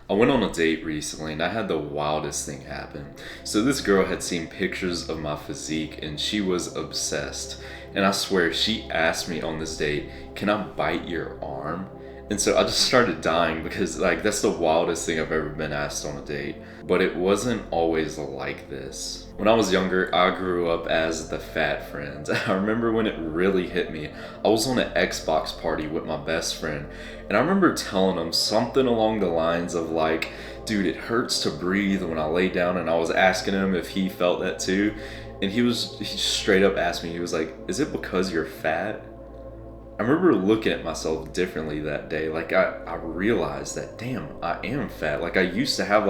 I went on a date recently and I had the wildest thing happen. So this girl had seen pictures of my physique and she was obsessed. And I swear she asked me on this date, "Can I bite your arm?" And so I just started dying because that's the wildest thing I've ever been asked on a date. But it wasn't always like this. When I was younger, I grew up as the fat friend. I remember when it really hit me. I was on an Xbox party with my best friend, and I remember telling him something along the lines of like, "Dude, it hurts to breathe when I lay down," and I was asking him if he felt that too. And he straight up asked me, he was like, "Is it because you're fat?" I remember looking at myself differently that day. I realized that, damn, I am fat. I used to have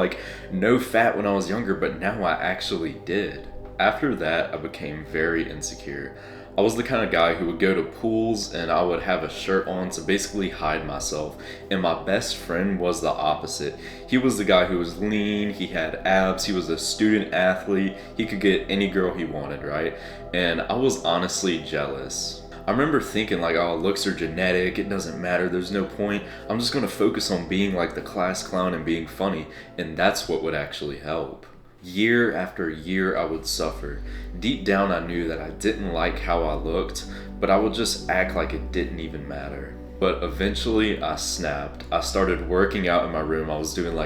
no fat when I was younger, but now I actually did. After that, I became very insecure. I was the kind of guy who would go to pools and I would have a shirt on to basically hide myself. And my best friend was the opposite. He was the guy who was lean, he had abs, he was a student athlete, he could get any girl he wanted, right? And I was honestly jealous. I remember thinking oh, looks are genetic, it doesn't matter, there's no point. I'm just gonna focus on being like the class clown and being funny, and that's what would actually help. Year after year I would suffer. Deep down I knew that I didn't like how I looked, but I would just act like it didn't even matter. But eventually I snapped. I started working out in my room. I was doing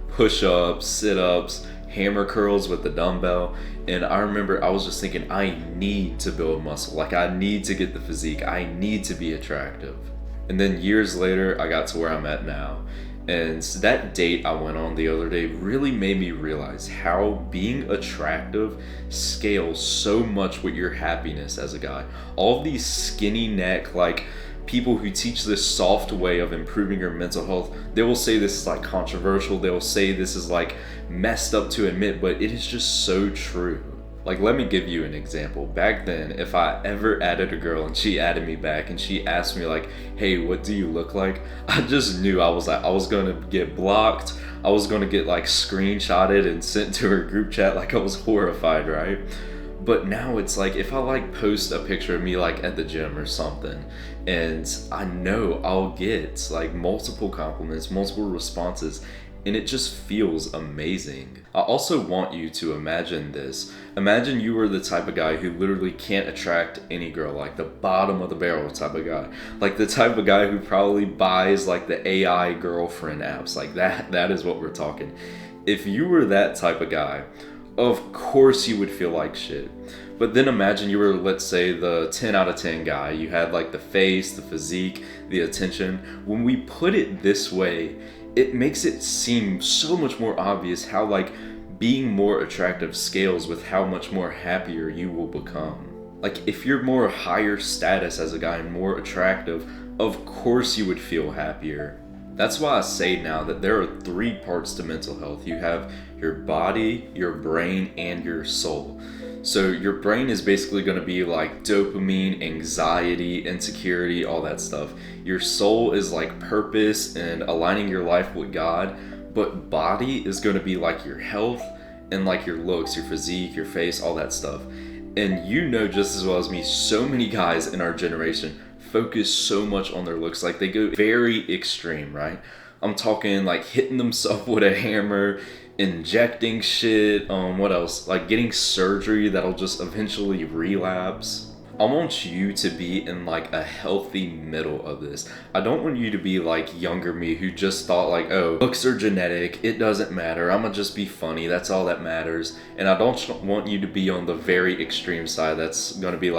push-ups, sit-ups, hammer curls with the dumbbell, and I remember I was just thinking, I need to build muscle. I need to get the physique. I need to be attractive. And then years later, I got to where I'm at now. And that date I went on the other day really made me realize how being attractive scales so much with your happiness as a guy. All of these skinny neck, people who teach this soft way of improving your mental health, they will say this is controversial, they will say this is messed up to admit, but it is just so true. Let me give you an example. Back then, if I ever added a girl and she added me back and she asked me "Hey, what do you look like?" I just knew I was gonna get blocked. I was gonna get screenshotted and sent to her group chat. I was horrified, right? But now it's if I post a picture of me at the gym or something, and I know I'll get multiple compliments, multiple responses, and it just feels amazing. I also want you to imagine this. Imagine you were the type of guy who literally can't attract any girl, the bottom of the barrel type of guy. The type of guy who probably buys the AI girlfriend apps. That is what we're talking. If you were that type of guy, of course you would feel like shit. But then imagine you were, let's say, the 10 out of 10 guy. You had the face, the physique, the attention. When we put it this way, it makes it seem so much more obvious how being more attractive scales with how much more happier you will become. If you're more higher status as a guy and more attractive, of course you would feel happier. That's why I say now that there are 3 parts to mental health. You have your body, your brain, and your soul. So your brain is basically going to be dopamine, anxiety, insecurity, all that stuff. Your soul is purpose and aligning your life with God. But body is going to be your health and your looks, your physique, your face, all that stuff. And you know just as well as me, so many guys in our generation focus so much on their looks. They go very extreme, right? I'm talking hitting themselves with a hammer, injecting shit, what else? Getting surgery that'll just eventually relapse. I want you to be in a healthy middle of this. I don't want you to be younger me who just thought oh, looks are genetic, it doesn't matter, I'ma just be funny, that's all that matters. And I don't want you to be on the very extreme side that's gonna be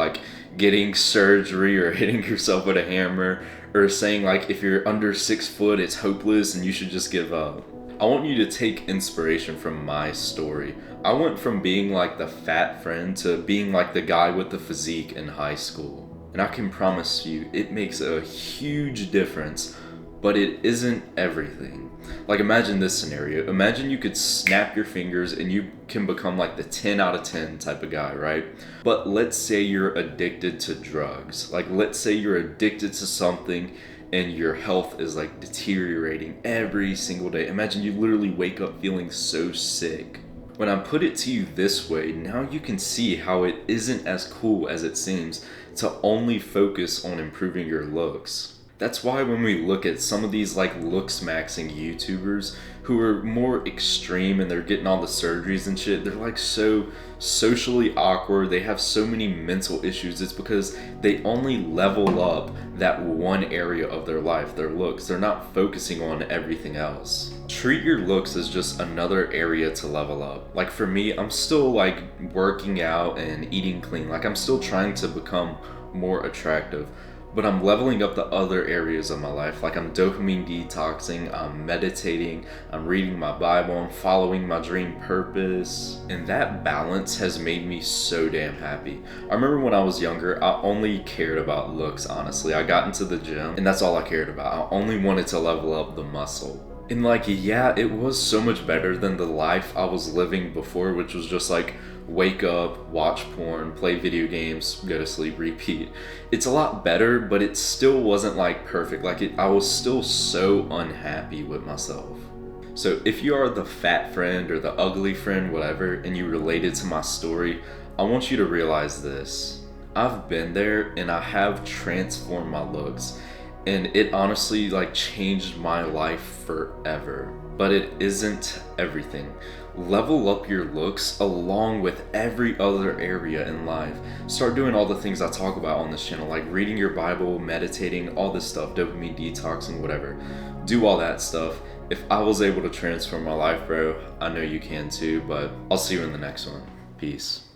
getting surgery or hitting yourself with a hammer, or saying if you're under 6 foot it's hopeless and you should just give up. I want you to take inspiration from my story. I went from being the fat friend to being the guy with the physique in high school. And I can promise you, it makes a huge difference, but it isn't everything. Imagine this scenario. Imagine you could snap your fingers and you can become the 10 out of 10 type of guy, right? But let's say you're addicted to drugs. Let's say you're addicted to something and your health is deteriorating every single day. Imagine you literally wake up feeling so sick. When I put it to you this way, now you can see how it isn't as cool as it seems to only focus on improving your looks. That's why when we look at some of these looks maxing YouTubers who are more extreme and they're getting all the surgeries and shit, they're like so socially awkward. They have so many mental issues. It's because they only level up that one area of their life, their looks. They're not focusing on everything else. Treat your looks as just another area to level up. Like for me, I'm still like working out and eating clean. Like I'm still trying to become more attractive, but I'm leveling up the other areas of my life. Like I'm dopamine detoxing, I'm meditating, I'm reading my Bible, I'm following my dream purpose. And that balance has made me so damn happy. I remember when I was younger, I only cared about looks, honestly. I got into the gym and that's all I cared about. I only wanted to level up the muscle. And like, yeah, it was so much better than the life I was living before, which was just like wake up, watch porn, play video games, go to sleep, repeat. It's a lot better, but it still wasn't like perfect. I was still so unhappy with myself. So if you are the fat friend or the ugly friend, whatever, and you related to my story, I want you to realize this. I've been there and I have transformed my looks. And it honestly like changed my life forever. But it isn't everything. Level up your looks along with every other area in life. Start doing all the things I talk about on this channel, like reading your Bible, meditating, all this stuff, dopamine detoxing, whatever. Do all that stuff. If I was able to transform my life, bro, I know you can too, but I'll see you in the next one. Peace.